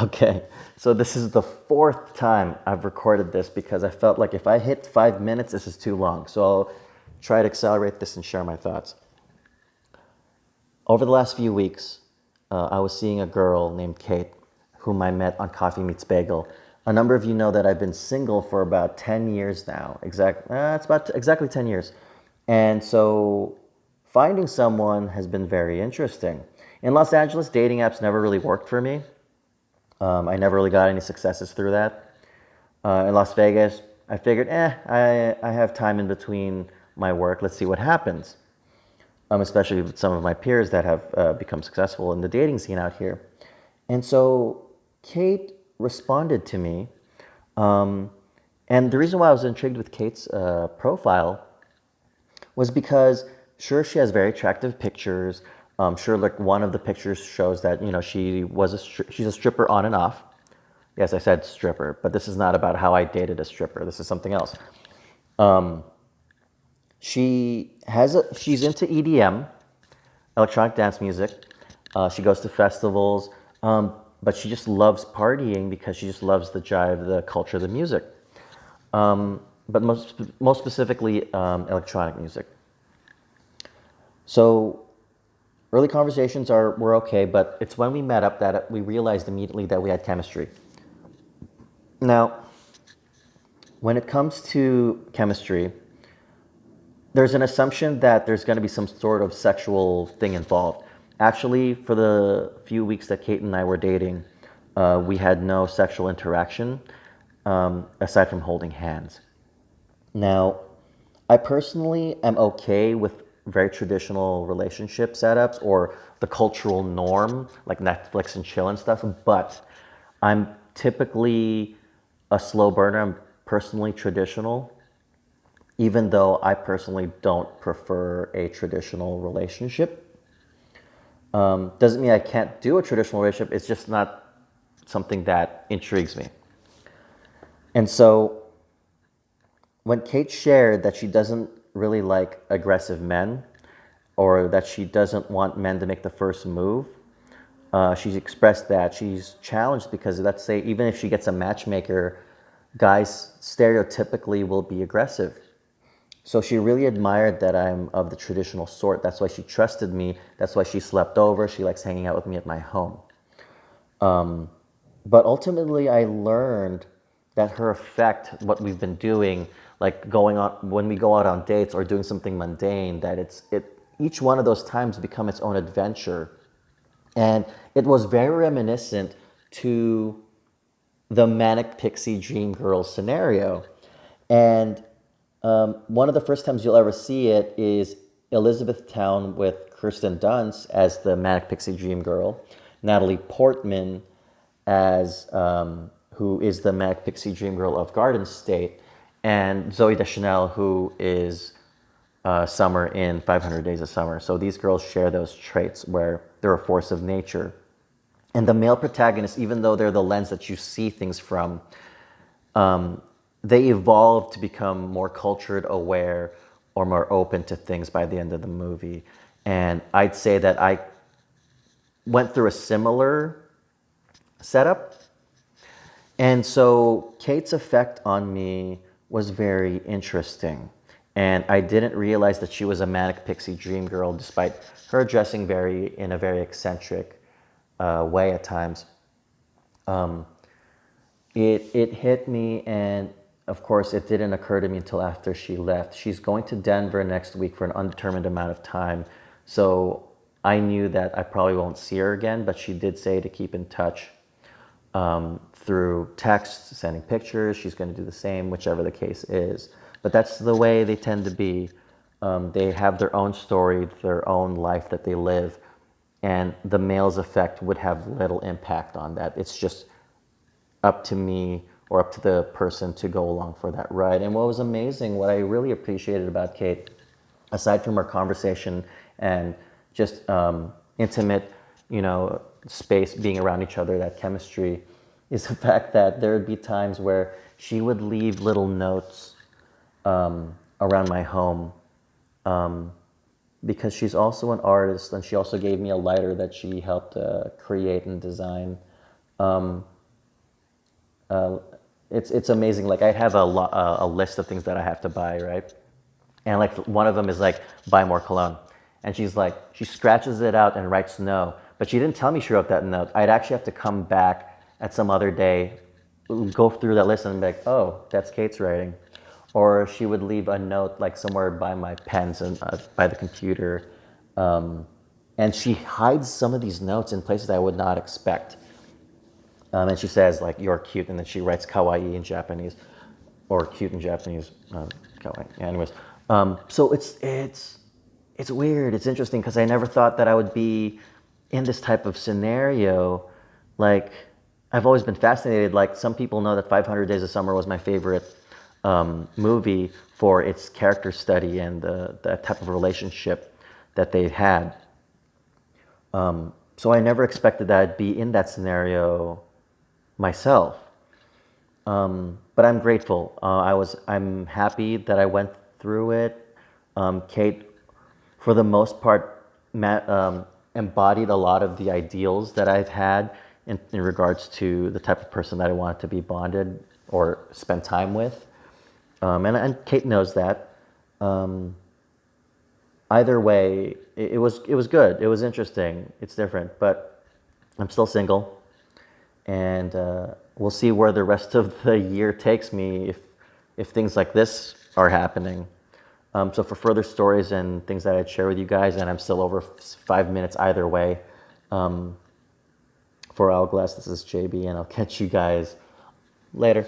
Okay, so this is the fourth time I've recorded this because I felt like if I hit 5 minutes, this is too long. So I'll try to accelerate this and share my thoughts. Over the last few weeks, I was seeing a girl named Kate, whom I met on Coffee Meets Bagel. A number of you know that I've been single for about 10 years now. It's about exactly 10 years. And so finding someone has been very interesting. In Los Angeles, dating apps never really worked for me. I never really got any successes through that. In Las Vegas, I figured, I have time in between my work. Let's see what happens. Especially with some of my peers that have become successful in the dating scene out here. And so Kate responded to me. And the reason why I was intrigued with Kate's profile was because, sure, she has very attractive pictures. Sure, like one of the pictures shows that she's a stripper on and off. Yes, I said stripper, but this is not about how I dated a stripper. This is something else. She's into EDM, electronic dance music. She goes to festivals, but she just loves partying because she just loves the jive, the culture, the music. But most specifically, electronic music. So early conversations were okay, but it's when we met up that we realized immediately that we had chemistry. Now, when it comes to chemistry, there's an assumption that there's going to be some sort of sexual thing involved. Actually, for the few weeks that Kate and I were dating, we had no sexual interaction aside from holding hands. Now, I personally am okay with very traditional relationship setups or the cultural norm, like Netflix and chill and stuff, but I'm typically a slow burner. I'm personally traditional, even though I personally don't prefer a traditional relationship. Doesn't mean I can't do a traditional relationship, it's just not something that intrigues me. And so when Kate shared that she doesn't really like aggressive men or that she doesn't want men to make the first move, she's expressed that she's challenged because, let's say, even if she gets a matchmaker, guys stereotypically will be aggressive. So she really admired that I'm of the traditional sort. That's why she trusted me. That's why she slept over. She likes hanging out with me at my home. But ultimately, I learned that her effect, what we've been doing, like going on when we go out on dates or doing something mundane, that each one of those times become its own adventure. And it was very reminiscent to the Manic Pixie Dream Girl scenario. And one of the first times you'll ever see it is Elizabethtown with Kirsten Dunst as the Manic Pixie Dream Girl, Natalie Portman as who is the Manic Pixie Dream Girl of Garden State, and Zooey Deschanel, who is Summer in 500 Days of Summer. So these girls share those traits where they're a force of nature. And the male protagonists, even though they're the lens that you see things from, they evolve to become more cultured, aware, or more open to things by the end of the movie. And I'd say that I went through a similar setup. And so Kate's effect on me was very interesting. And I didn't realize that she was a Manic Pixie Dream Girl, despite her dressing in a very eccentric way at times. It hit me, and of course, it didn't occur to me until after she left. She's going to Denver next week for an undetermined amount of time. So I knew that I probably won't see her again, but she did say to keep in touch through text, sending pictures. She's going to do the same, whichever the case is. But that's the way they tend to be. They have their own story, their own life that they live, and the male's effect would have little impact on that. It's just up to me or up to the person to go along for that ride. And what was amazing, what I really appreciated about Kate, aside from our conversation and just intimate, space being around each other, that chemistry, is the fact that there would be times where she would leave little notes around my home because she's also an artist, and she also gave me a lighter that she helped create and design. It's amazing. Like I have a list of things that I have to buy, right? And like one of them is like buy more cologne, and she's like she scratches it out and writes no, but she didn't tell me she wrote that note. I'd actually have to come back at some other day, go through that list and be like, oh, that's Kate's writing, or she would leave a note like somewhere by my pens and by the computer, and she hides some of these notes in places I would not expect. And she says like you're cute, and then she writes kawaii in Japanese, or cute in Japanese. Kawaii. Yeah, anyways, so it's weird. It's interesting because I never thought that I would be in this type of scenario. Like I've always been fascinated. Like some people know that 500 Days of Summer was my favorite movie for its character study and the type of relationship that they had. So I never expected that I'd be in that scenario myself. But I'm grateful. I'm happy that I went through it. Kate, for the most part, embodied a lot of the ideals that I've had in regards to the type of person that I wanted to be bonded or spend time with. And Kate knows that. Either way, it was good. It was interesting. It's different, but I'm still single, and we'll see where the rest of the year takes me if things like this are happening. So for further stories and things that I'd share with you guys, and I'm still over 5 minutes either way. For Hourglass, this is JB, and I'll catch you guys later.